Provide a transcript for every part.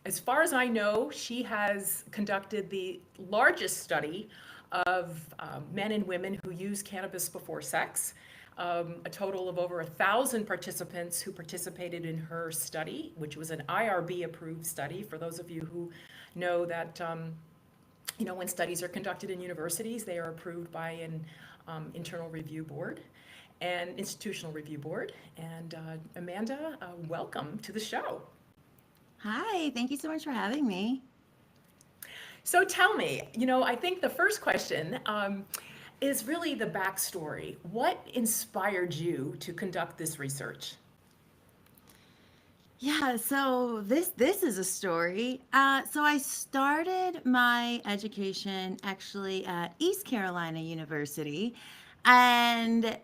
As far as I know, she has conducted the largest study of men and women who use cannabis before sex. A total of over 1,000 participants who participated in her study, which was an IRB approved study. For those of you who know that, when studies are conducted in universities, they are approved by an internal review board and institutional review board. And Amanda, welcome to the show. Hi, thank you so much for having me. So tell me, I think the first question is really the backstory. What inspired you to conduct this research? Yeah, so this is a story. So I started my education actually at East Carolina University, and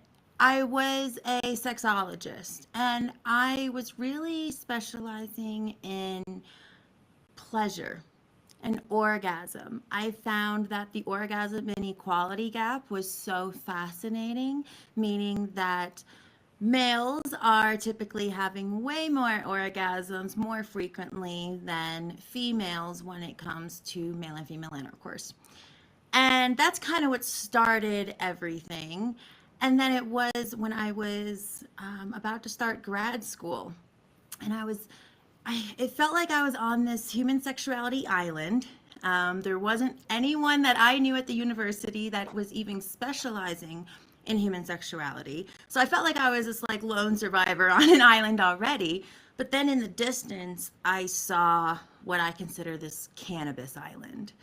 I was a sexologist, and I was really specializing in pleasure and orgasm. I found that the orgasm inequality gap was so fascinating, meaning that males are typically having way more orgasms more frequently than females when it comes to male and female intercourse. And that's kind of what started everything. And then it was when I was about to start grad school, and it felt like I was on this human sexuality island. There wasn't anyone that I knew at the university that was even specializing in human sexuality. So I felt like I was this like lone survivor on an island already. But then in the distance, I saw what I consider this cannabis island.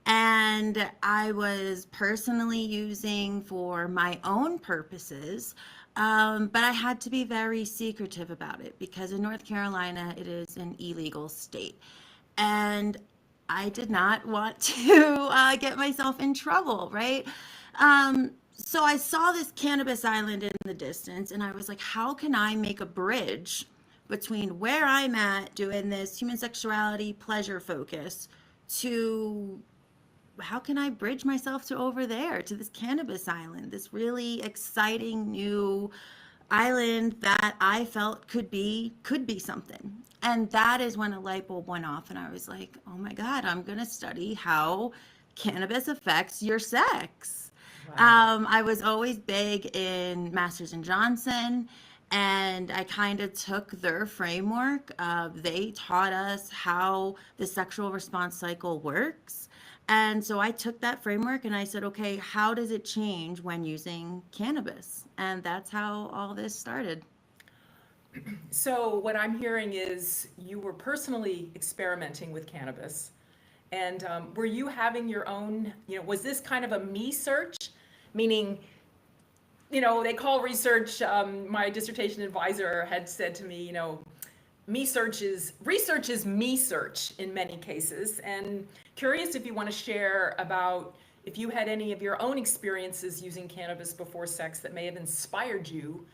And I was personally using for my own purposes, but I had to be very secretive about it because in North Carolina, it is an illegal state. And I did not want to get myself in trouble, right? So I saw this cannabis island in the distance, and I was like, how can I make a bridge between where I'm at doing this human sexuality pleasure focus to how can I bridge myself to over there to this cannabis island, this really exciting new island that I felt could be something. And that is when a light bulb went off and I was like, "Oh my god, I'm going to study how cannabis affects your sex." Wow. I was always big in Masters and Johnson, and I kind of took their framework. They taught us how the sexual response cycle works. And so I took that framework and I said, okay, how does it change when using cannabis? And that's how all this started. So what I'm hearing is you were personally experimenting with cannabis. And were you having your own, was this kind of a me search? Meaning, they call research, my dissertation advisor had said to me, research is me search in many cases. And curious if you want to share about if you had any of your own experiences using cannabis before sex that may have inspired you,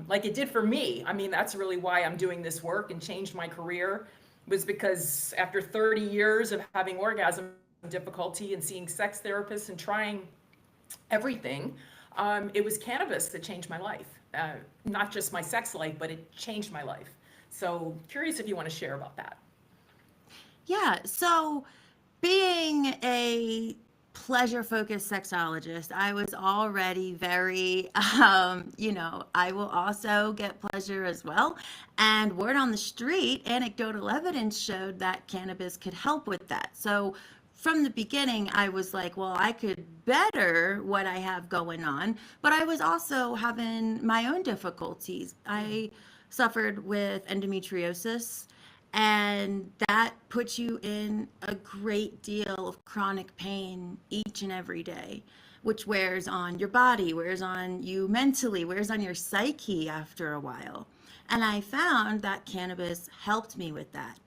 like it did for me. I mean, that's really why I'm doing this work and changed my career, was because after 30 years of having orgasm difficulty and seeing sex therapists and trying everything, it was cannabis that changed my life. Not just my sex life, but it changed my life. So curious if you want to share about that. Yeah, so being a pleasure focused sexologist, I was already very, I will also get pleasure as well. And word on the street, anecdotal evidence showed that cannabis could help with that. So from the beginning, I was like, well, I could better what I have going on, but I was also having my own difficulties. I suffered with endometriosis, and that puts you in a great deal of chronic pain each and every day, which wears on your body, wears on you mentally, wears on your psyche after a while. And I found that cannabis helped me with that.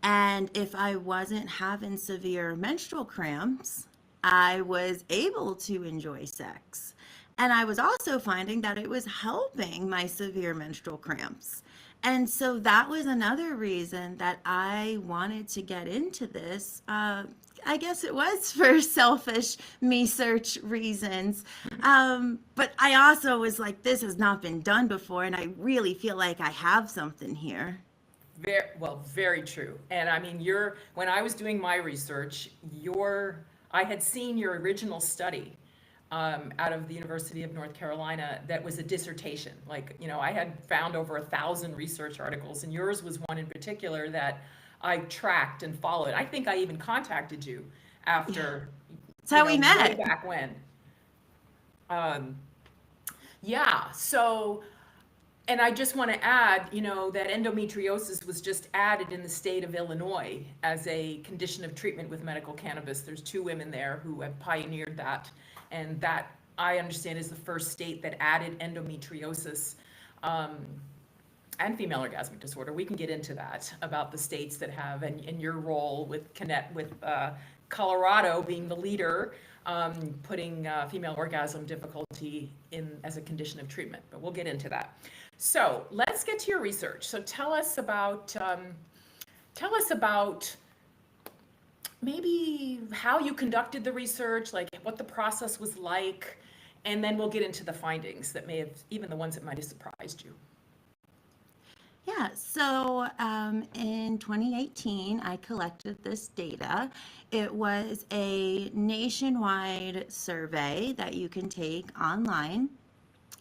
And if I wasn't having severe menstrual cramps, I was able to enjoy sex. And I was also finding that it was helping my severe menstrual cramps. And so that was another reason that I wanted to get into this. I guess it was for selfish me search reasons. But I also was like, this has not been done before, and I really feel like I have something here. Very true. And I mean, when I was doing my research, I had seen your original study out of the University of North Carolina that was a dissertation. Like, I had found over 1,000 research articles, and yours was one in particular that I tracked and followed. I think I even contacted you Yeah. after, That's how we way met. back when. Um, yeah, so. And I just want to add, that endometriosis was just added in the state of Illinois as a condition of treatment with medical cannabis. There's 2 women there who have pioneered that, and that I understand is the first state that added endometriosis um, and female orgasmic disorder. We can get into that about the states that have, and your role with Colorado being the leader, putting female orgasm difficulty in as a condition of treatment. But we'll get into that. So let's get to your research. So tell us about maybe how you conducted the research, like what the process was like, and then we'll get into the findings that may have, even the ones that might have surprised you. Yeah, so in 2018, I collected this data. It was a nationwide survey that you can take online.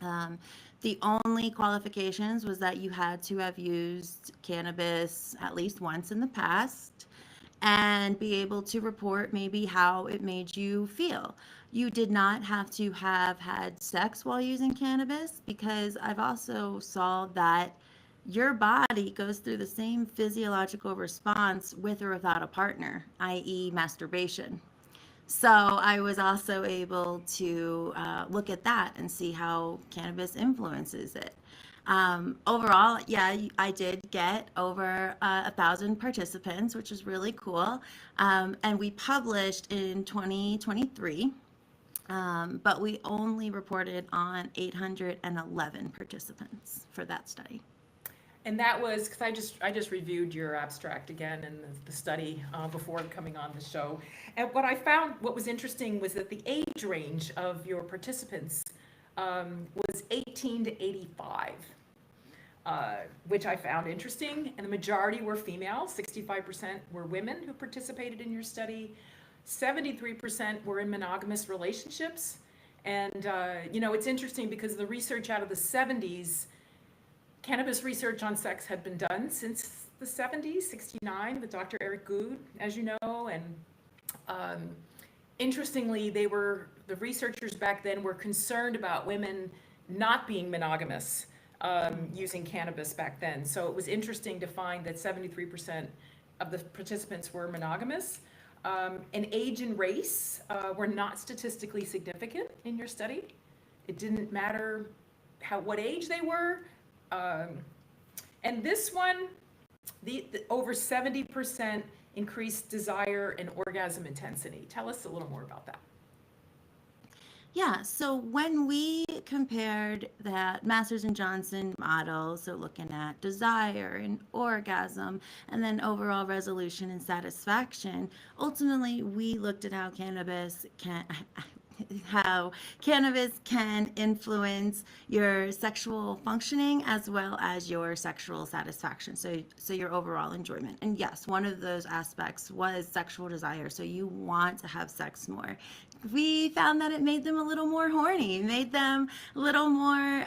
Um, the only qualifications was that you had to have used cannabis at least once in the past and be able to report maybe how it made you feel. You did not have to have had sex while using cannabis, because I've also saw that your body goes through the same physiological response with or without a partner, i.e., masturbation. So I was also able to look at that and see how cannabis influences it. Overall, yeah, I did get over 1,000 participants, which is really cool. And we published in 2023, but we only reported on 811 participants for that study. And that was because I just reviewed your abstract again and the study before coming on the show. And what was interesting was that the age range of your participants was 18 to 85, which I found interesting. And the majority were female. 65% were women who participated in your study. 73% were in monogamous relationships. And it's interesting because the research out of the 70s. Cannabis research on sex had been done since the 70s, 69, with Dr. Eric Good, as you know, and interestingly, the researchers back then were concerned about women not being monogamous using cannabis back then. So it was interesting to find that 73% of the participants were monogamous. And age and race were not statistically significant in your study. It didn't matter what age they were. And this one, the over 70% increased desire and orgasm intensity. Tell us a little more about that. Yeah, so when we compared that Masters and Johnson model, so looking at desire and orgasm, and then overall resolution and satisfaction, ultimately we looked at how cannabis can influence your sexual functioning as well as your sexual satisfaction. So your overall enjoyment. And yes, one of those aspects was sexual desire. So you want to have sex more. We found that it made them a little more horny, made them a little more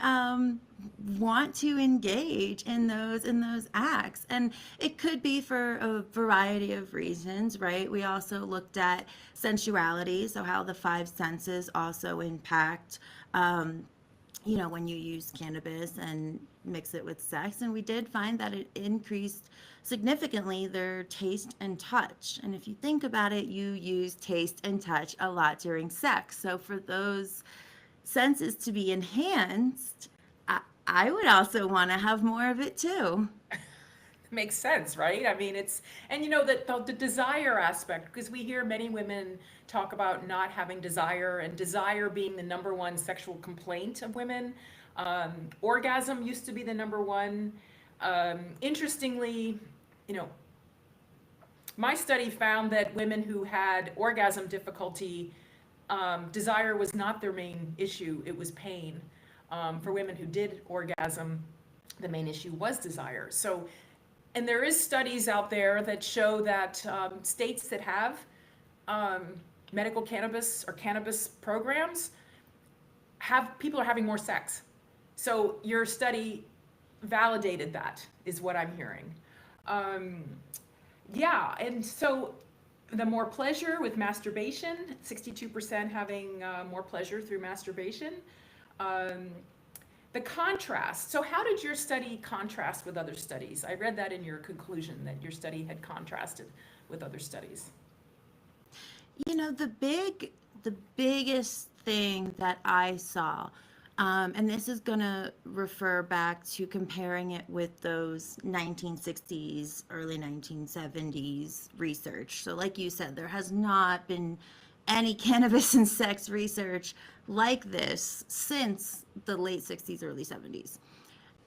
want to engage in those acts. And it could be for a variety of reasons, right? We also looked at sensuality, so how the 5 senses also impact when you use cannabis and mix it with sex. And we did find that it increased significantly their taste and touch. And if you think about it, you use taste and touch a lot during sex. So for those senses to be enhanced, I would also want to have more of it too. Makes sense, right? I mean, that the desire aspect, because we hear many women talk about not having desire and desire being the number one sexual complaint of women. Orgasm used to be the number one. Interestingly, my study found that women who had orgasm difficulty, desire was not their main issue, it was pain. For women who did orgasm, the main issue was desire. So And there is studies out there that show that states that have um, medical cannabis or cannabis programs have people are having more sex. So your study validated that, is what I'm hearing. Um, yeah, and so the more pleasure with masturbation, 62% having more pleasure through masturbation. Um, the contrast. So, how did your study contrast with other studies? I read that in your conclusion that your study had contrasted with other studies. You know, the biggest thing that I saw, and this is going to refer back to comparing it with those 1960s, early 1970s research. So, like you said, there has not been any cannabis and sex research like this since the late 60s, early 70s.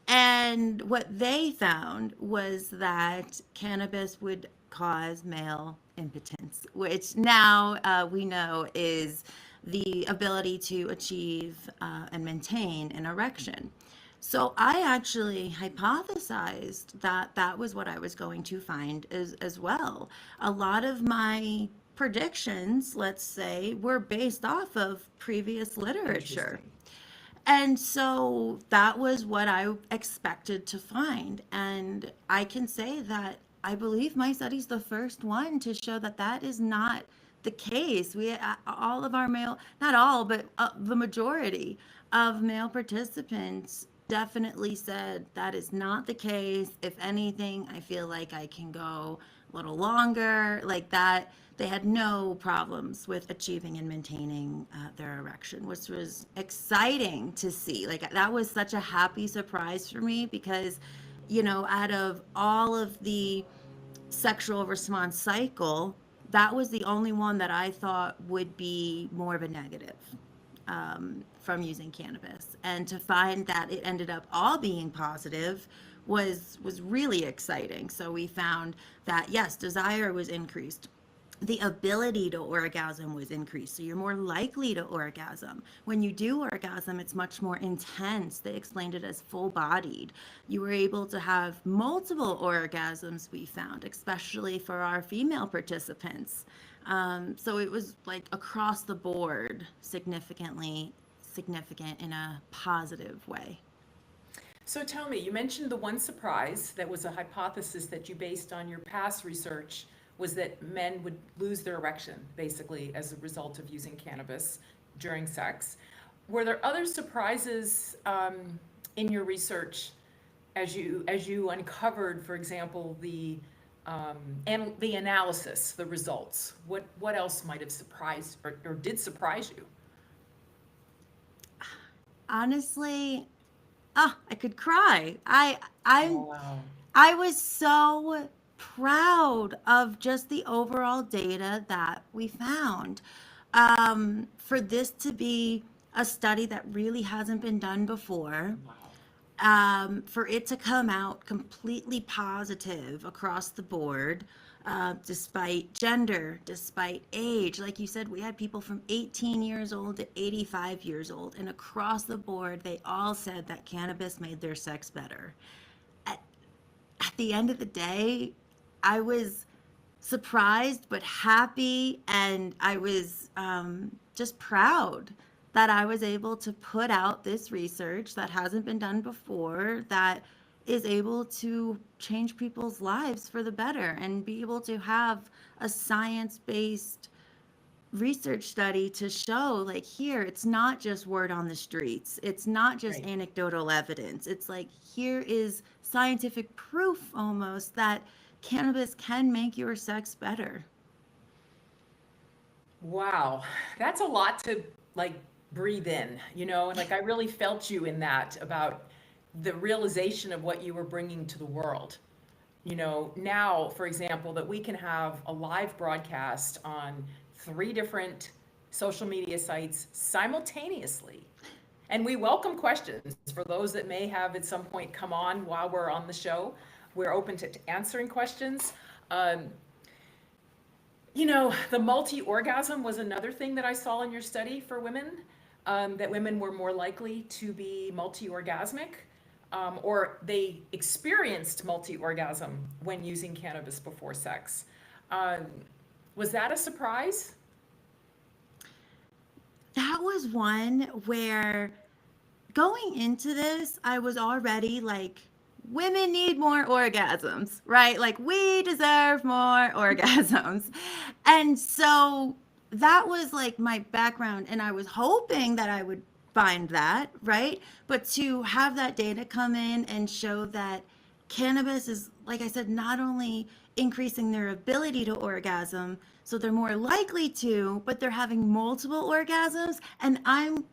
And what they found was that cannabis would cause male impotence, which now we know is the ability to achieve and maintain an erection. So I actually hypothesized that that was what I was going to find as well. A lot of my predictions, let's say, were based off of previous literature. Interesting. And so that was what I expected to find. And I can say that I believe my study's the first one to show that that is not the case. All of our male, not all, but the majority of male participants definitely said that is not the case. If anything, I feel like I can go a little longer, like that. They had no problems with achieving and maintaining their erection, which was exciting to see. Like that was such a happy surprise for me because, you know, out of all of the sexual response cycle, that was the only one that I thought would be more of a negative from using cannabis. And to find that it ended up all being positive was really exciting. So we found that yes, desire was increased. The ability to orgasm was increased. So you're more likely to orgasm. When you do orgasm, it's much more intense. They explained it as full bodied. You were able to have multiple orgasms, we found, especially for our female participants. So it was like across the board, significantly significant in a positive way. So tell me, you mentioned the one surprise that was a hypothesis that you based on your past research was that men would lose their erection basically as a result of using cannabis during sex. Were there other surprises in your research as you uncovered, for example, and the analysis, the results? What else might have surprised or did surprise you? Honestly, I could cry. I'm Wow. I was so proud of just the overall data that we found. For this to be a study that really hasn't been done before, Wow. for it to come out completely positive across the board, despite gender, despite age. Like you said, we had people from 18 years old to 85 years old, and across the board, they all said that cannabis made their sex better. At, at the end of the day, I was surprised but happy, and I was just proud that I was able to put out this research that hasn't been done before, that is able to change people's lives for the better and be able to have a science-based research study to show, like, here it's not just word on the streets, it's not just Right. anecdotal evidence, it's like here is scientific proof almost that cannabis can make your sex better. Wow, that's a lot to like breathe in, and like I really felt you in that about the realization of what you were bringing to the world. Now, for example, that we can have a live broadcast on three different social media sites simultaneously. And we welcome questions for those that may have at some point come on while we're on the show. We're open to answering questions. Um, the multi-orgasm was another thing that I saw in your study for women, that women were more likely to be multi-orgasmic. or they experienced multi-orgasm when using cannabis before sex. Um, was that a surprise? That was one where going into this, I was already like, women need more orgasms, right? Like, we deserve more orgasms. And so that was like my background. And I was hoping that I would find that, right? But to have that data come in and show that cannabis is, like I said, not only increasing their ability to orgasm, so they're more likely to, but they're having multiple orgasms. And I'm,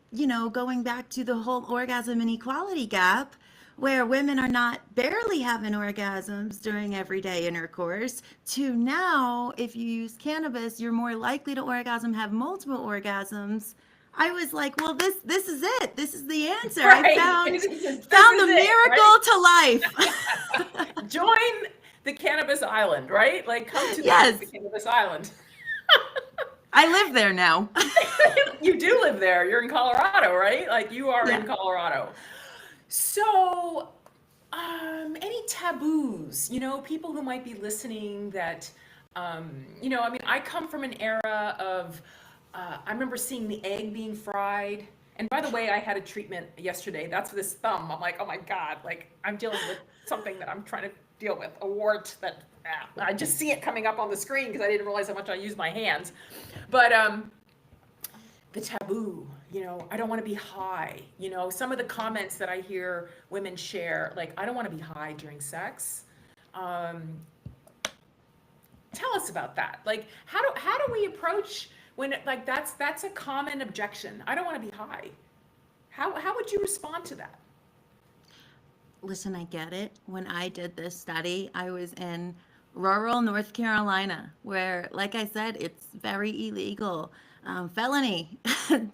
going back to the whole orgasm inequality gap where women are not barely having orgasms during everyday intercourse to now, if you use cannabis, you're more likely to orgasm, have multiple orgasms. I was like, well, this is it. This is the answer. Right. I found This is the it, miracle right? to life. Join the cannabis island, right? Like, come to Yes. the cannabis island. I live there now. You do live there. You're in Colorado, right? Like, you are in Yeah. Colorado. So, any taboos? People who might be listening that, I mean, I come from an era of, I remember seeing the egg being fried. And by the way, I had a treatment yesterday. That's this thumb. I'm like, oh my God, like I'm dealing with something that I'm trying to deal with, a wart that I just see it coming up on the screen because I didn't realize how much I use my hands. But the taboo, I don't want to be high. Some of the comments that I hear women share, like, I don't want to be high during sex. Um, Tell us about that. Like, how do we approach when like that's a common objection? I don't want to be high. How would you respond to that? Listen, I get it. When I did this study, I was in rural North Carolina, where, like I said, it's very illegal, felony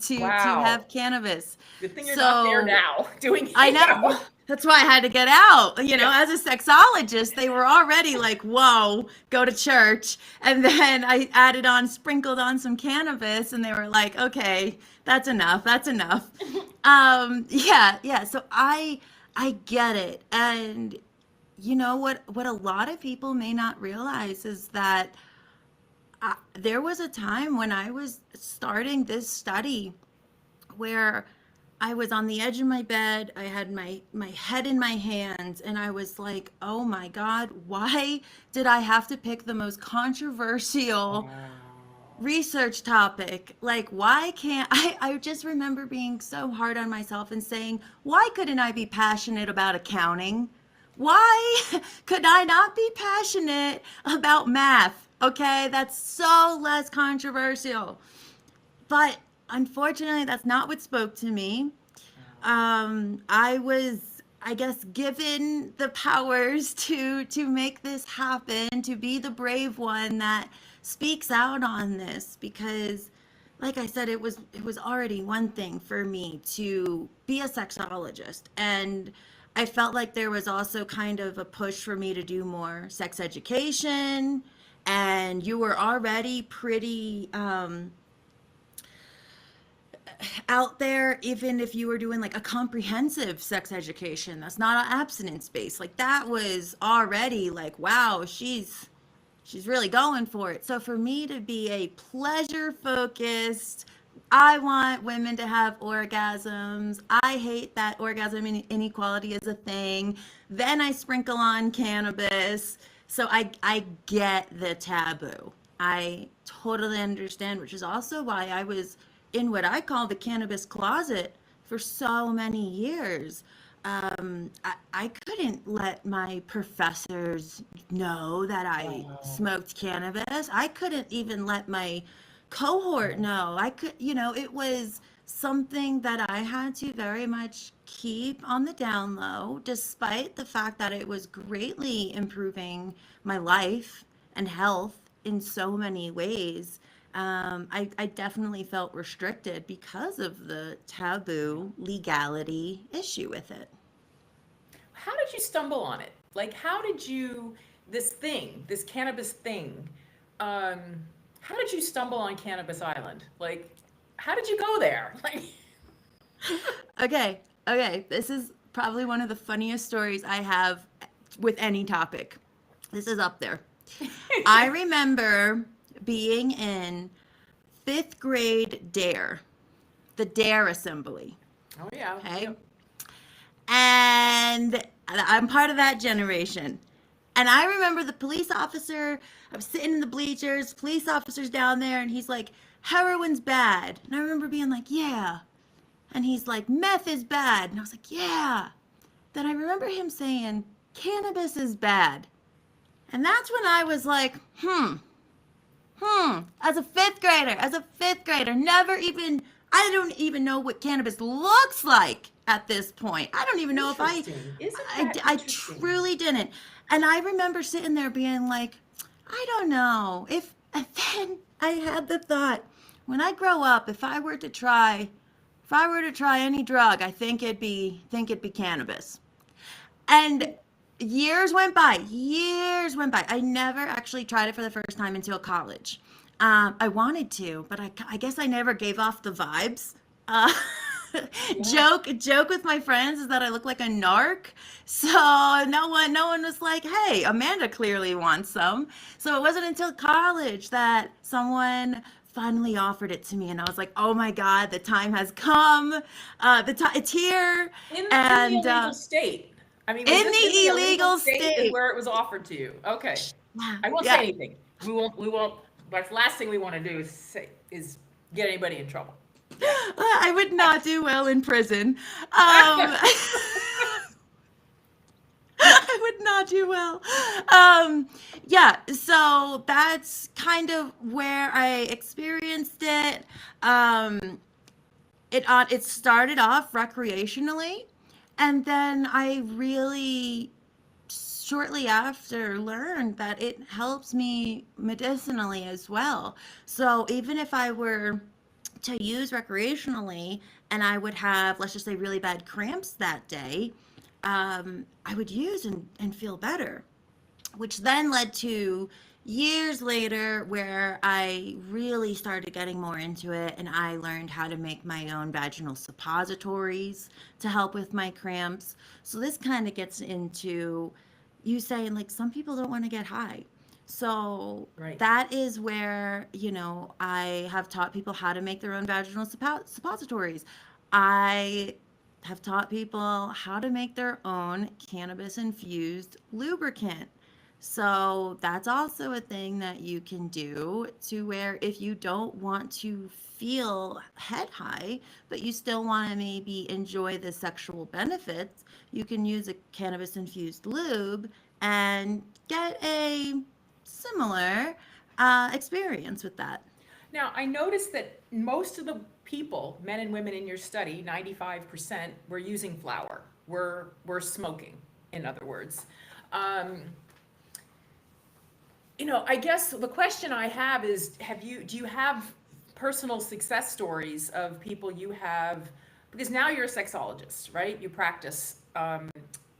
to Wow. have cannabis. Good thing you're not there So now doing, I know. Well, that's why I had to get out. Yeah. As a sexologist, they were already like, whoa, go to church. And then I sprinkled on some cannabis, and they were like, okay, that's enough. That's enough. Yeah, yeah. So I get it. And what a lot of people may not realize is that there was a time when I was starting this study where I was on the edge of my bed. I had my head in my hands, and I was like, oh my God, why did I have to pick the most controversial research topic? Like, why can't I just remember being so hard on myself and saying, why couldn't I be passionate about accounting? Why could I not be passionate about math? Okay, that's so less controversial. But unfortunately, that's not what spoke to me. I was, I guess, given the powers to make this happen, to be the brave one that speaks out on this, because, like I said, it was already one thing for me to be a sexologist, and I felt like there was also kind of a push for me to do more sex education, and you were already pretty out there, even if you were doing like a comprehensive sex education that's not abstinence based. Like, that was already like, wow, she's really going for it. So for me to be a pleasure focused, I want women to have orgasms, I hate that orgasm inequality is a thing, then I sprinkle on cannabis. So I get the taboo. I totally understand, which is also why I was in what I call the cannabis closet for so many years. I couldn't let my professors know that I smoked cannabis. I couldn't even let my cohort know. It was something that I had to very much keep on the down low, despite the fact that it was greatly improving my life and health in so many ways. I definitely felt restricted because of the taboo legality issue with it. How did you stumble on it? Like, how did you, this cannabis thing, um, how did you stumble on Cannabis Island? Like, how did you go there? Like, Okay, okay. probably one of the funniest stories I have with any topic. This is up there. I remember being in fifth grade DARE, the DARE assembly. Oh, yeah. Okay. Yep. And I'm part of that generation. And I remember the police officer, I was sitting in the bleachers, police officer's down there, and he's like, heroin's bad. And I remember being like, yeah. And he's like, meth is bad. And I was like, yeah. Then I remember him saying, cannabis is bad. And that's when I was like, as a fifth grader, I don't even know what cannabis looks like at this point. I don't even know if Interesting. Isn't that I interesting? truly didn't. And I remember sitting there being like, I don't know and then I had the thought, when I grow up, if I were to try any drug, I think it'd be cannabis. And years went by. I never actually tried it for the first time until college. I wanted to, but I guess I never gave off the vibes. Joke with my friends is that I look like a narc. So no one was like, hey, Amanda clearly wants some. So it wasn't until college that someone finally offered it to me, and I was like, oh my God, the time has come. It's here. In And the illegal state. I mean, in was this the illegal state is state. where it was offered to you. Okay. I won't Yeah. say anything. We won't, but the last thing we want to do is get anybody in trouble. I would not do well in prison. I would not do well. Yeah, so that's kind of where I experienced it. It started off recreationally, and then I really shortly after learned that it helps me medicinally as well. So even if I were to use recreationally and I would have, let's just say, really bad cramps that day, I would use and feel better, which then led to years later where I really started getting more into it and I learned how to make my own vaginal suppositories to help with my cramps. So this kind of gets into you saying, like, some people don't want to get high. So Right. that is where, I have taught people how to make their own vaginal suppositories. I have taught people how to make their own cannabis infused lubricant. So that's also a thing that you can do, to where if you don't want to feel head high, but you still want to maybe enjoy the sexual benefits, you can use a cannabis infused lube and get a similar experience with that. Now, I noticed that most of the people, men and women in your study, 95% were using flower, were smoking, in other words. Um, I guess the question I have is, do you have personal success stories of people you have, because now you're a sexologist, right? You practice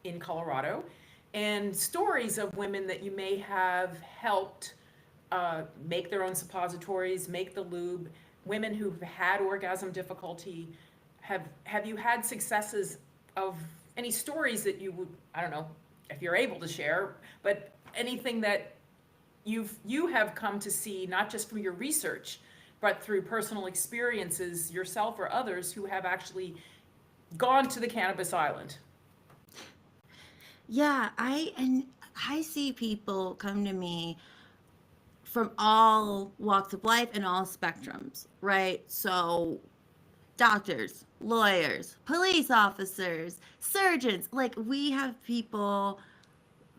in Colorado, and stories of women that you may have helped make their own suppositories, make the lube, women who've had orgasm difficulty. Have you had successes of any stories that you would, I don't know if you're able to share, but anything that you have come to see, not just from your research, but through personal experiences yourself or others who have actually gone to the cannabis island? Yeah, I see people come to me from all walks of life and all spectrums, right? So doctors, lawyers, police officers, surgeons, like, we have people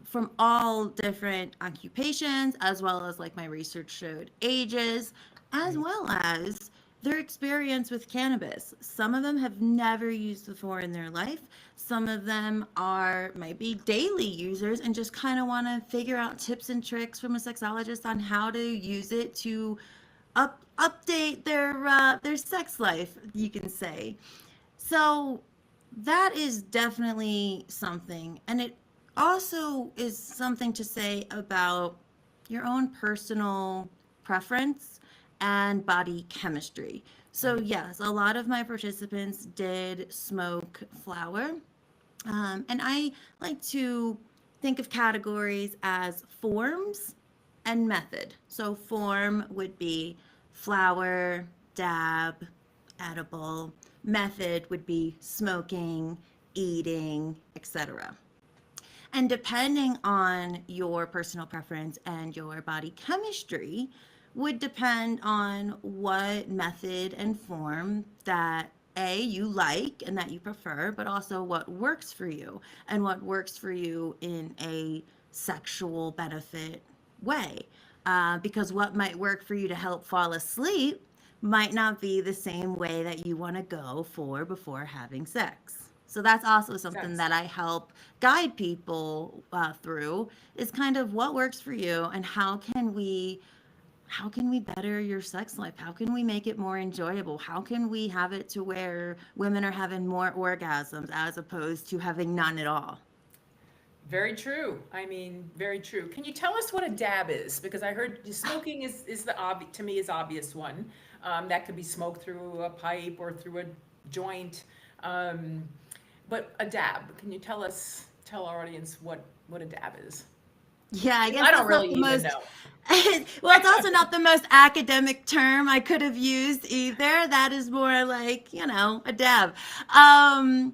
from all different occupations, as well as, like my research showed, ages, as well as their experience with cannabis. Some of them have never used before in their life. Some of them might be daily users and just kind of want to figure out tips and tricks from a sexologist on how to use it to update their sex life, you can say. So that is definitely something. And it also is something to say about your own personal preference and body chemistry. So yes, a lot of my participants did smoke flower. And I like to think of categories as forms and method. So, form would be flower, dab, edible. Method would be smoking, eating, etc. And depending on your personal preference and your body chemistry, would depend on what method and form that you like and that you prefer, but also what works for you and what works for you in a sexual benefit way. Because what might work for you to help fall asleep might not be the same way that you want to go for before having sex. So that's also something Sense. that I help guide people through is kind of what works for you and how can we better your sex life? How can we make it more enjoyable? How can we have it to where women are having more orgasms as opposed to having none at all? Very true. I mean, very true. Can you tell us what a dab is? Because I heard smoking is the obvious, to me, is obvious one. That could be smoked through a pipe or through a joint. Um, but a dab, can you tell our audience what a dab is? Yeah, I 'Cause guess I don't that's not really the even most. know. Well, it's also not the most academic term I could have used either. That is more like, a dab. Um,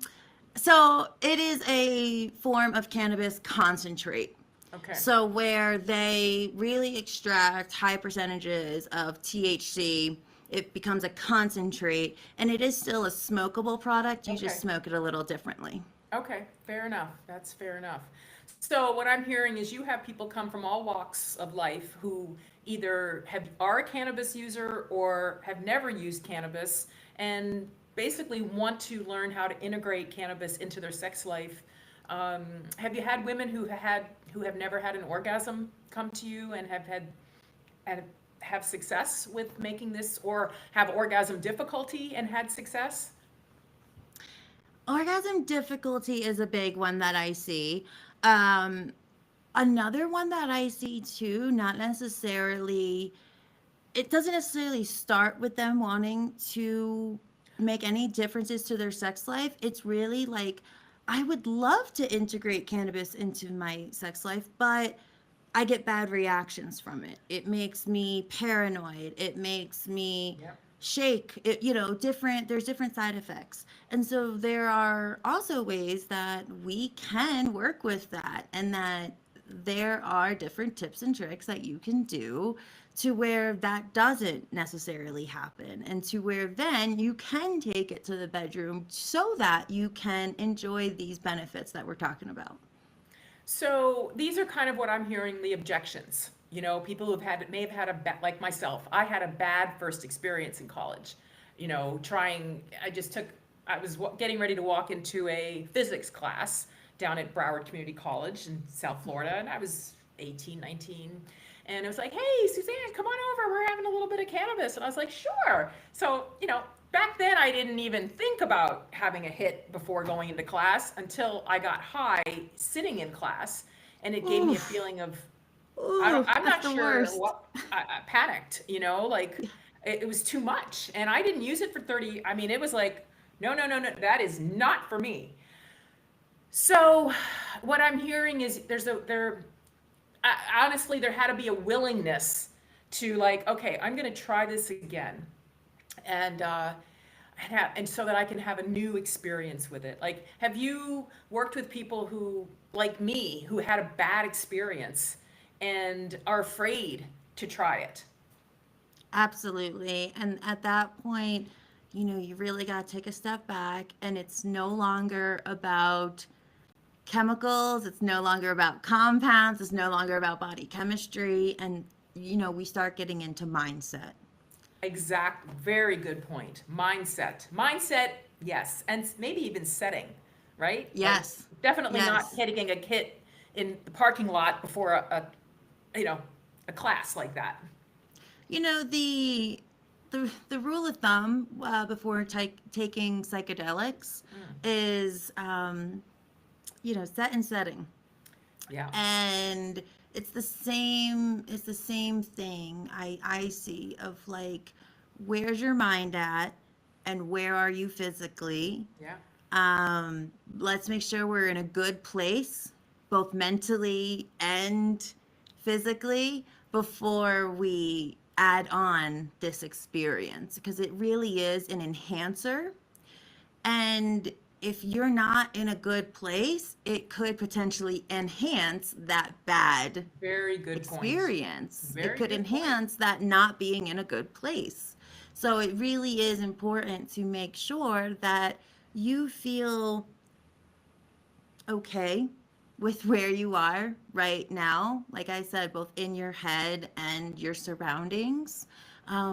so it is a form of cannabis concentrate. Okay. So where they really extract high percentages of THC, it becomes a concentrate, and it is still a smokable product. You just Okay. smoke it a little differently. Okay, fair enough. That's fair enough. So what I'm hearing is you have people come from all walks of life who either are a cannabis user or have never used cannabis and basically want to learn how to integrate cannabis into their sex life. Have you had women who have never had an orgasm come to you and and have success with making this, or have orgasm difficulty and had success? Orgasm difficulty is a big one that I see. Um, Another one that I see too, not necessarily, it doesn't necessarily start with them wanting to make any differences to their sex life. It's really like, I would love to integrate cannabis into my sex life, but I get bad reactions from it. It makes me paranoid. It makes me Yep. shake. There's different side effects. And so there are also ways that we can work with that, and that there are different tips and tricks that you can do to where that doesn't necessarily happen, and to where then you can take it to the bedroom so that you can enjoy these benefits that we're talking about. So these are kind of what I'm hearing the objections. People may have had like myself, I had a bad first experience in college. I was getting ready to walk into a physics class down at Broward Community College in South Florida, and I was 18, 19. And it was like, hey, Suzanne, come on over. We're having a little bit of cannabis. And I was like, sure. So, back then I didn't even think about having a hit before going into class until I got high sitting in class. And it gave me a Oof, feeling of, oof, I'm that's not the sure worst. what, I panicked, like it was too much. And I didn't use it for 30. I mean, it was like, no, no, no, no, that is not for me. So what I'm hearing is honestly, there had to be a willingness to, like, okay, I'm going to try this again. And, and so that I can have a new experience with it. Like, have you worked with people who, like me, who had a bad experience and are afraid to try it? Absolutely. And at that point, you really got to take a step back, and it's no longer about chemicals, it's no longer about compounds, it's no longer about body chemistry. And, we start getting into mindset. Exact, very good point. Mindset, yes, and maybe even setting, right? Like, Yes. definitely not Yes. hitting a kit in the parking lot before you know, a class like that. The rule of thumb before taking psychedelics Mm, is, set and setting. yeah. And it's the same thing I see of like, where's your mind at, and where are you physically, Yeah. Let's make sure we're in a good place, both mentally and physically, before we add on this experience, because it really is an enhancer. And if you're not in a good place, it could potentially enhance that bad Very good point. experience. It Very could good point. enhance that not being in a good place. So it really is important to make sure that you feel okay with where you are right now. Like I said, both in your head and your surroundings,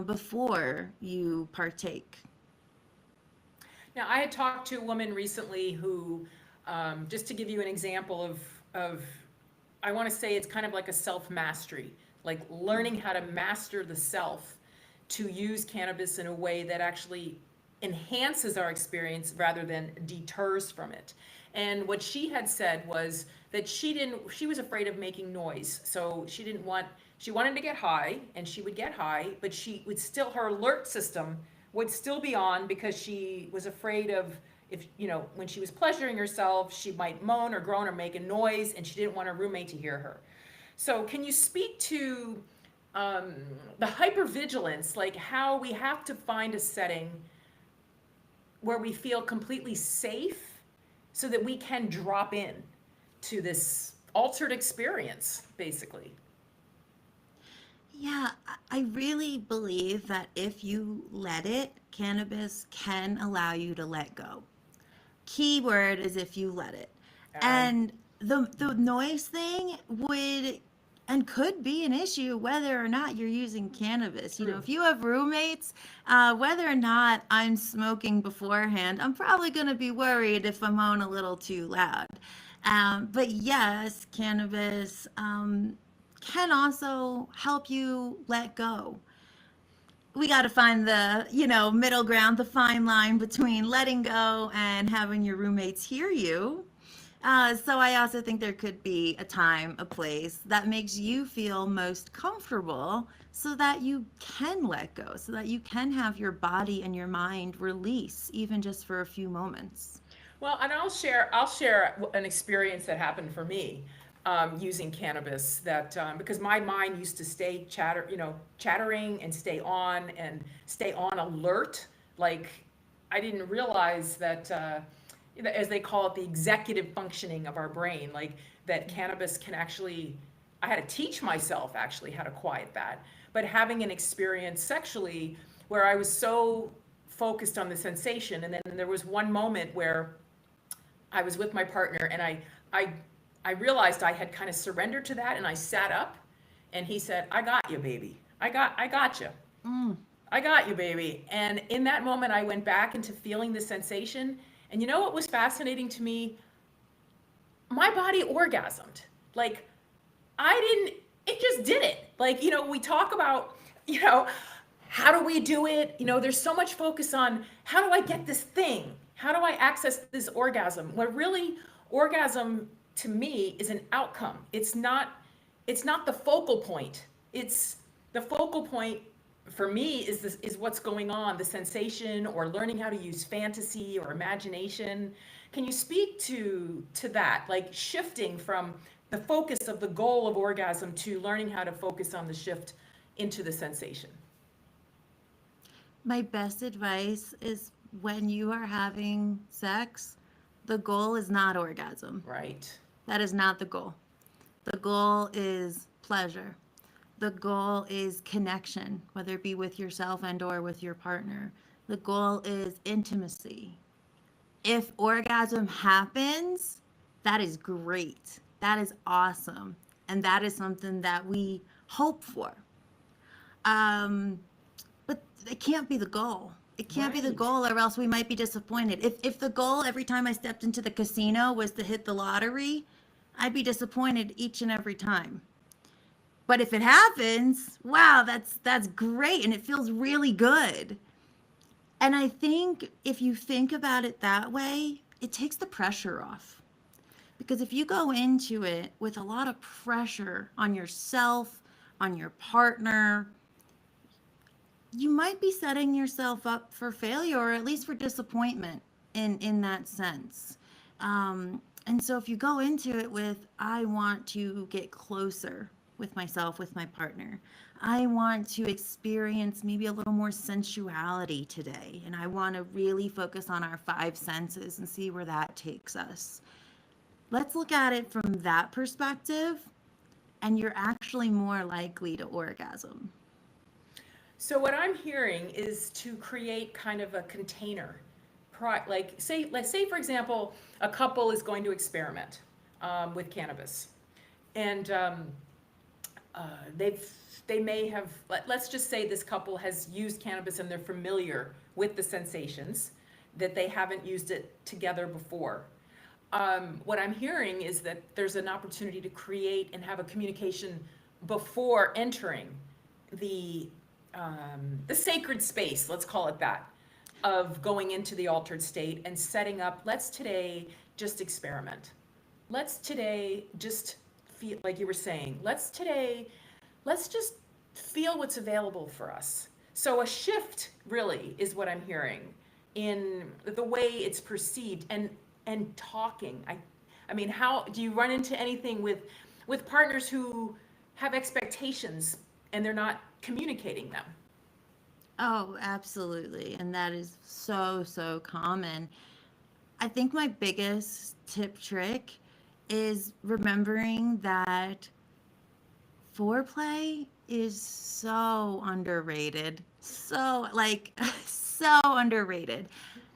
before you partake. Now, I had talked to a woman recently who, just to give you an example of, I want to say it's kind of like a self mastery, like learning how to master the self to use cannabis in a way that actually enhances our experience rather than deters from it. And what she had said was that she was afraid of making noise. So she wanted to get high and she would get high, but she would still, her alert system would still be on because she was afraid of, if, when she was pleasuring herself, she might moan or groan or make a noise and she didn't want her roommate to hear her. So can you speak to the hypervigilance, like how we have to find a setting where we feel completely safe so that we can drop in to this altered experience, basically? Yeah, I really believe that if you let it, cannabis can allow you to let go. Key word is if you let it. I And the noise thing would and could be an issue whether or not you're using cannabis. You know, True. if you have roommates, whether or not I'm smoking beforehand, I'm probably going to be worried if I'm on a little too loud. But yes, cannabis can also help you let go. We got to find the, middle ground, the fine line between letting go and having your roommates hear you. So I also think there could be a time, a place that makes you feel most comfortable so that you can let go, so that you can have your body and your mind release, even just for a few moments. Well, and I'll share an experience that happened for me using cannabis. That because my mind used to stay chattering and stay on alert. Like I didn't realize that, as they call it, the executive functioning of our brain. Like that cannabis can actually. I had to teach myself actually how to quiet that. But having an experience sexually where I was so focused on the sensation, and then there was one moment where I was with my partner and I I realized I had kind of surrendered to that and I sat up and he said, "I got you, baby. I got you. Mm. I got you, baby." And in that moment I went back into feeling the sensation. And you know what was fascinating to me? My body orgasmed. Like I didn't, it just did it. Like, we talk about, you know, how do we do it? There's so much focus on how do I get this thing? How do I access this orgasm? What really orgasm to me is an outcome. It's not the focal point. It's the focal point for me is what's going on, the sensation or learning how to use fantasy or imagination. Can you speak to that, like shifting from the focus of the goal of orgasm to learning how to focus on the shift into the sensation? My best advice is when you are having sex, the goal is not orgasm. Right. That is not the goal. The goal is pleasure. The goal is connection, whether it be with yourself and or with your partner. The goal is intimacy. If orgasm happens, that is great. That is awesome. And that is something that we hope for. Um, but it can't be the goal. It can't be the Right. goal, or else we might be disappointed. If the goal every time I stepped into the casino was to hit the lottery, I'd be disappointed each and every time. But if it happens, wow, that's great and it feels really good. And I think if you think about it that way, it takes the pressure off. Because if you go into it with a lot of pressure on yourself, on your partner, you might be setting yourself up for failure or at least for disappointment in that sense. And so if you go into it with, I want to get closer with myself, with my partner, I want to experience maybe a little more sensuality today, and I want to really focus on our five senses and see where that takes us. Let's look at it from that perspective, and you're actually more likely to orgasm. So what I'm hearing is to create kind of a container. Like say, let's say for example, a couple is going to experiment with cannabis, and they've they may have let's just say this couple has used cannabis and they're familiar with the sensations that they haven't used it together before. What I'm hearing is that there's an opportunity to create and have a communication before entering the the sacred space, let's call it that, of going into the altered state and setting up. Let's today just experiment. Let's today just feel like you were saying. Let's just feel what's available for us. So a shift really is what I'm hearing in the way it's perceived and talking. I mean, how do you run into anything with partners who have expectations and they're not communicating them? Oh, absolutely. And that is so, so common. I think my biggest tip trick is remembering that foreplay is so underrated. So, like, so underrated,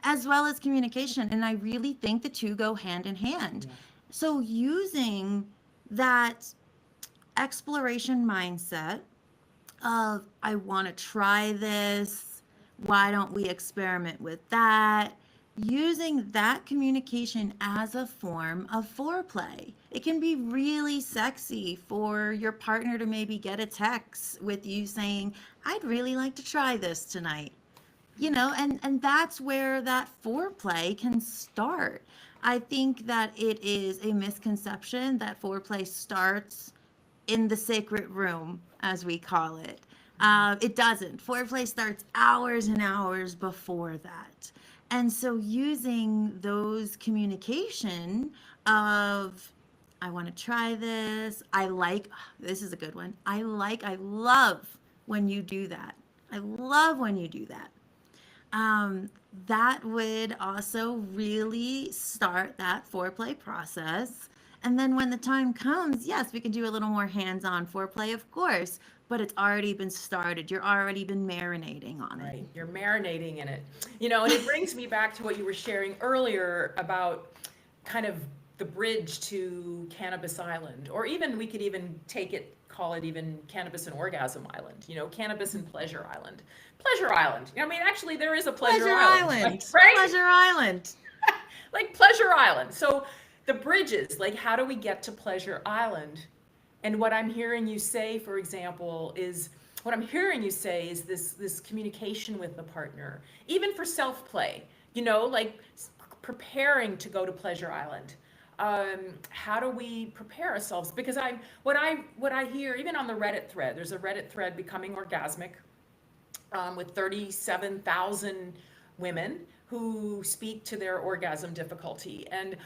as well as communication. And I really think the two go hand in hand. Yeah. So, using that exploration mindset of, I want to try this, why don't we experiment with that? Using that communication as a form of foreplay. It can be really sexy for your partner to maybe get a text with you saying, I'd really like to try this tonight. And that's where that foreplay can start. I think that it is a misconception that foreplay starts in the sacred room, as we call it. It doesn't. Foreplay starts hours and hours before that. And so using those communication of, I want to try this, this is a good one. I love when you do that. I love when you do that. That would also really start that foreplay process. And then when the time comes, yes, we can do a little more hands-on foreplay, of course, but it's already been started. You're already been marinating on it. Right, you're marinating in it. And it brings me back to what you were sharing earlier about kind of the bridge to Cannabis Island, or even we could even call it even Cannabis and Orgasm Island, Cannabis and Pleasure Island. Pleasure Island. I mean, actually, there is a Pleasure Island. Right? Pleasure Island. Like Pleasure Island. So the bridges, like how do we get to Pleasure Island? And what I'm hearing you say, for example, is this communication with the partner, even for self-play, like preparing to go to Pleasure Island. How do we prepare ourselves? Because what I hear, even on the Reddit thread, there's a Reddit thread, Becoming Orgasmic, with 37,000 women who speak to their orgasm difficulty. And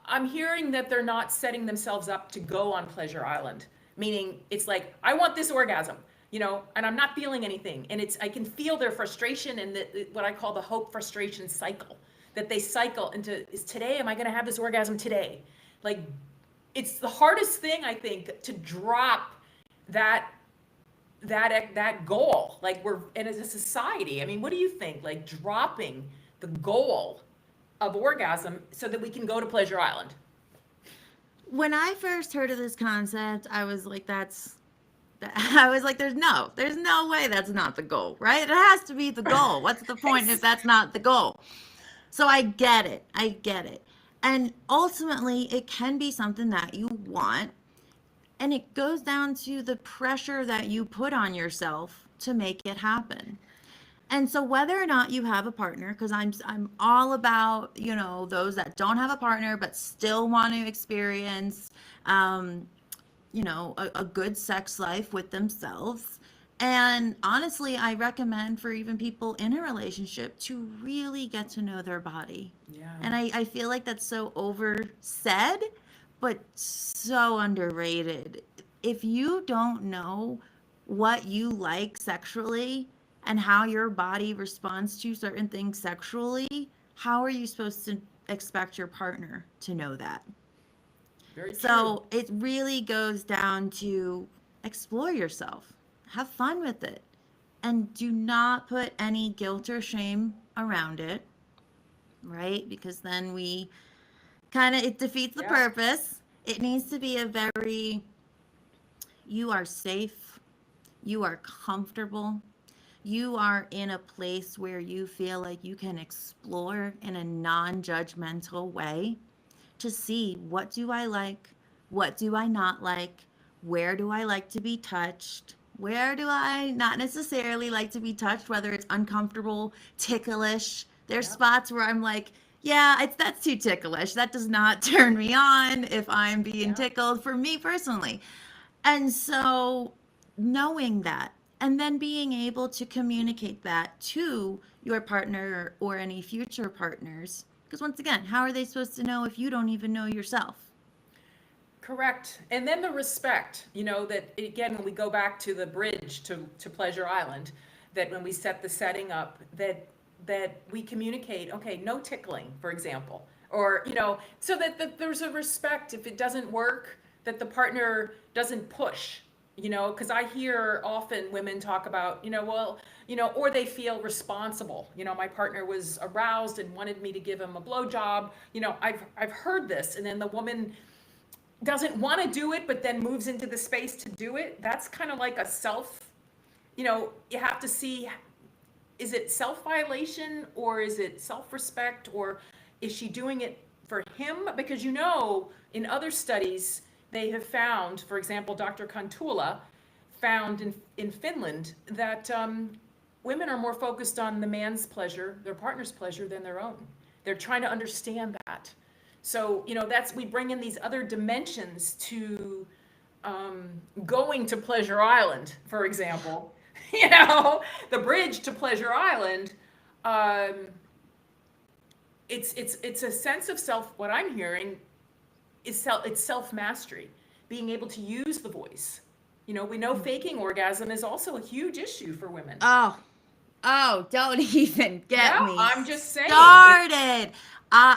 I'm hearing that they're not setting themselves up to go on Pleasure Island, meaning it's like, I want this orgasm, and I'm not feeling anything. And I can feel their frustration and what I call the hope frustration cycle, that they cycle into, is today, am I going to have this orgasm today? Like, it's the hardest thing, I think, to drop that goal. Like, and as a society, I mean, what do you think? Like, dropping the goal of orgasm so that we can go to Pleasure Island. When I first heard of this concept, I was like, there's no way that's not the goal, right? It has to be the goal. What's the point if that's not the goal? So I get it. And ultimately, it can be something that you want. And it goes down to the pressure that you put on yourself to make it happen. And so whether or not you have a partner, because I'm all about, those that don't have a partner but still want to experience, a good sex life with themselves, And honestly, I recommend for even people in a relationship to really get to know their body. Yeah. And I feel like that's so over said, but so underrated. If you don't know what you like sexually and how your body responds to certain things sexually, how are you supposed to expect your partner to know that? Very true. So it really goes down to explore yourself, have fun with it, and do not put any guilt or shame around it, right? Because then we kind of, it defeats the Yeah. purpose. It needs to be a very, you are safe, you are comfortable, you are in a place where you feel like you can explore in a non judgmental way to see what do I like, what do I not like, where do I like to be touched, where do I not necessarily like to be touched, whether it's uncomfortable, ticklish. There's Yep. spots where I'm like, yeah, that's too ticklish. That does not turn me on if I'm being Yeah. tickled for me personally. And so knowing that and then being able to communicate that to your partner or any future partners. Because once again, how are they supposed to know if you don't even know yourself? Correct. And then the respect, that again, when we go back to the bridge to Pleasure Island, that when we set the setting up, that we communicate, okay, no tickling, for example, or, so that there's a respect. If it doesn't work, that the partner doesn't push, because I hear often women talk about, well, or they feel responsible. My partner was aroused and wanted me to give him a blowjob. I've heard this, and then the woman doesn't want to do it, but then moves into the space to do it. That's kind of like a you have to see, is it self violation or is it self respect, or is she doing it for him? Because in other studies, they have found, for example, Dr. Kontula found in Finland that women are more focused on the man's pleasure, their partner's pleasure, than their own. They're trying to understand that. So, that's, we bring in these other dimensions to going to Pleasure Island, for example. The bridge to Pleasure Island, um, it's a sense of self. What I'm hearing is it's self mastery, being able to use the voice. We know faking orgasm is also a huge issue for women. Oh, oh, don't even get Yeah, me I'm just saying. started. Uh,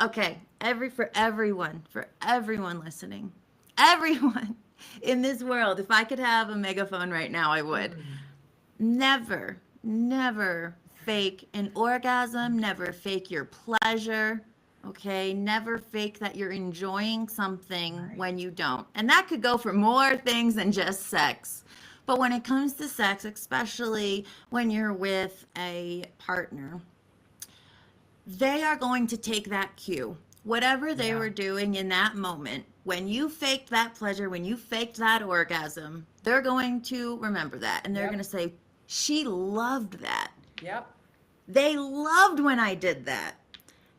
okay, for everyone listening, everyone in this world, if I could have a megaphone right now, I would. Never, never fake an orgasm, never fake your pleasure, okay? Never fake that you're enjoying something when you don't. And that could go for more things than just sex. But when it comes to sex, especially when you're with a partner, they are going to take that cue. Whatever they Yeah. were doing in that moment, when you faked that pleasure, when you faked that orgasm, they're going to remember that. And they're Yep. going to say, she loved that. Yep. They loved when I did that.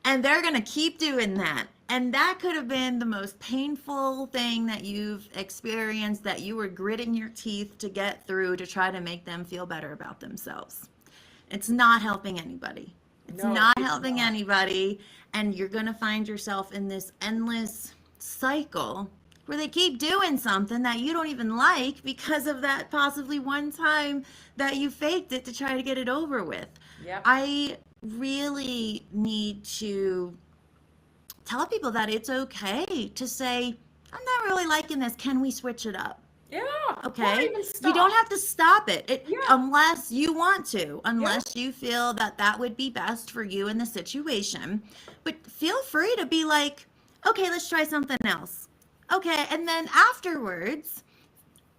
And they're going to keep doing that. And that could have been the most painful thing that you've experienced, that you were gritting your teeth to get through to try to make them feel better about themselves. It's not helping anybody. It's No, not it's helping not. anybody. And you're going to find yourself in this endless cycle where they keep doing something that you don't even like because of that possibly one time that you faked it to try to get it over with. Yep. I really need to tell people that it's okay to say, I'm not really liking this. Can we switch it up? Yeah. Or Okay. even You don't stop. have to stop it, Yeah. unless you want to, Yeah. unless you feel that that would be best for you in the situation. But feel free to be like, okay, let's try something else. Okay. And then afterwards,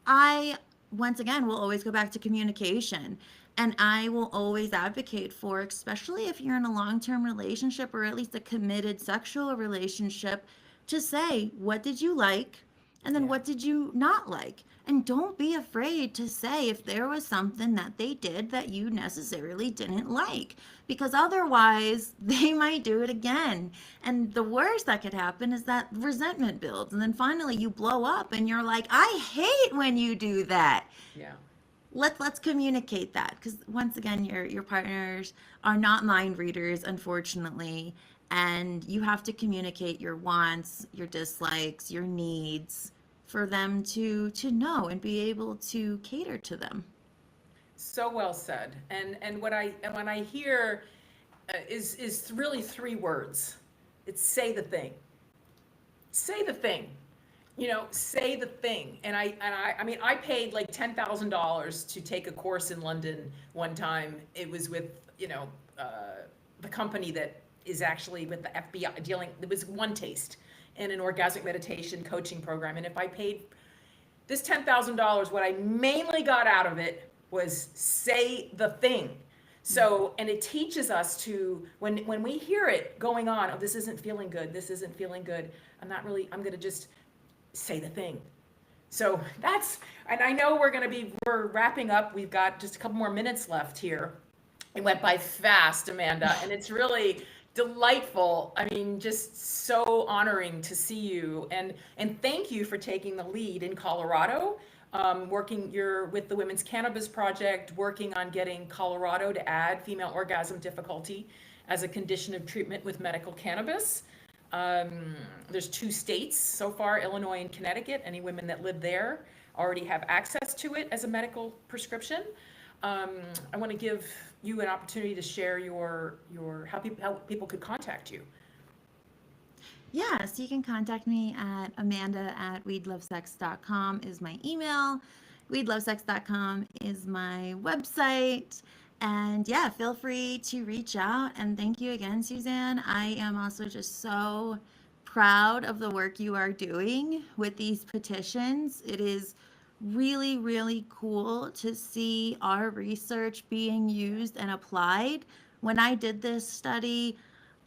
I, once again, will always go back to communication. And I will always advocate for, especially if you're in a long term relationship or at least a committed sexual relationship, to say, what did you like? And then Yeah. what did you not like? And don't be afraid to say if there was something that they did that you necessarily didn't like, because otherwise they might do it again. And the worst that could happen is that resentment builds. And then finally you blow up and you're like, I hate when you do that. Yeah. let's communicate that, because once again, your partners are not mind readers, unfortunately, and you have to communicate your wants, your dislikes, your needs for them to know and be able to cater to them. So well said. And what I hear is really three words. It's say the thing. Say the thing. Say the thing. I mean, I paid like $10,000 to take a course in London one time. It was with, the company that is actually with the FBI dealing, it was One Taste in an orgasmic meditation coaching program. And if I paid this $10,000, what I mainly got out of it was say the thing. So, and it teaches us to, when we hear it going on, oh, this isn't feeling good, this isn't feeling good, I'm going to just say the thing. So and I know we're wrapping up. We've got just a couple more minutes left here. It went by fast, Amanda, and it's really delightful. I mean, just so honoring to see you, and thank you for taking the lead in Colorado. You're with the Women's Cannabis Project, working on getting Colorado to add female orgasm difficulty as a condition of treatment with medical cannabis. There's 2 states so far, Illinois and Connecticut. Any women that live there already have access to it as a medical prescription. I want to give you an opportunity to share how people could contact you. Yeah, so you can contact me at amanda@weedlovesex.com is my email. Weedlovesex.com is my website. And yeah, feel free to reach out. And thank you again, Suzanne. I am also just so proud of the work you are doing with these petitions. It is really, really cool to see our research being used and applied. When I did this study,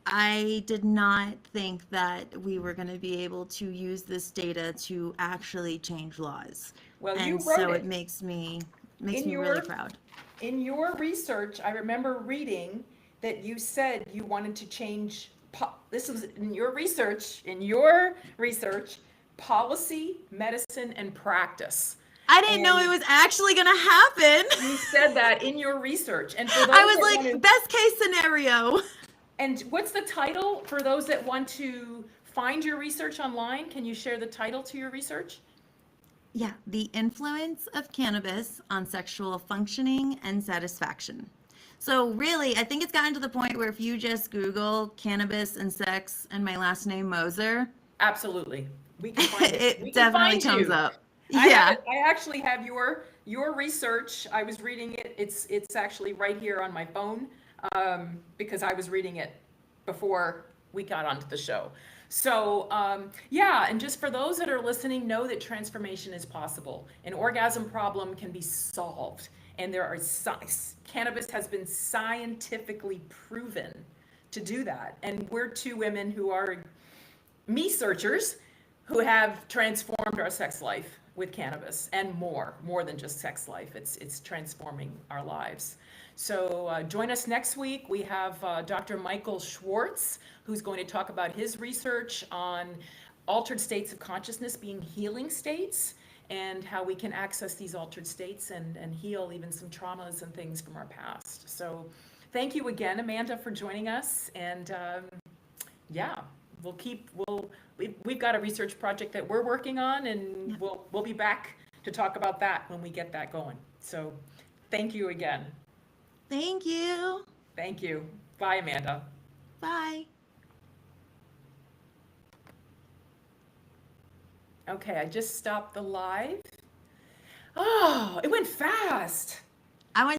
I did not think that we were going to be able to use this data to actually change laws. Well, you And wrote so it. it makes me In really proud. In your research, I remember reading that you said you wanted to change, this was in your research, policy, medicine, and practice. I didn't know it was actually going to happen. You said that in your research. And for those I was like, best case scenario. And what's the title for those that want to find your research online? Can you share the title to your research? Yeah, the influence of cannabis on sexual functioning and satisfaction. So really, I think it's gotten to the point where if you just Google cannabis and sex and my last name Moser, absolutely, we can find it. It definitely comes up. I Yeah. actually have your research. I was reading it. It's actually right here on my phone, because I was reading it before we got onto the show. So yeah, and just for those that are listening, know that transformation is possible. An orgasm problem can be solved, and cannabis has been scientifically proven to do that. And we're 2 women who are me-searchers who have transformed our sex life with cannabis, and more than just sex life. It's transforming our lives. So join us next week. We have Dr. Michael Schwartz, who's going to talk about his research on altered states of consciousness being healing states, and how we can access these altered states and heal even some traumas and things from our past. So thank you again, Amanda, for joining us. And yeah, we've got a research project that we're working on, and we'll be back to talk about that when we get that going. So thank you again. Thank you. Thank you. Bye, Amanda. Bye. Okay, I just stopped the live. Oh, it went fast.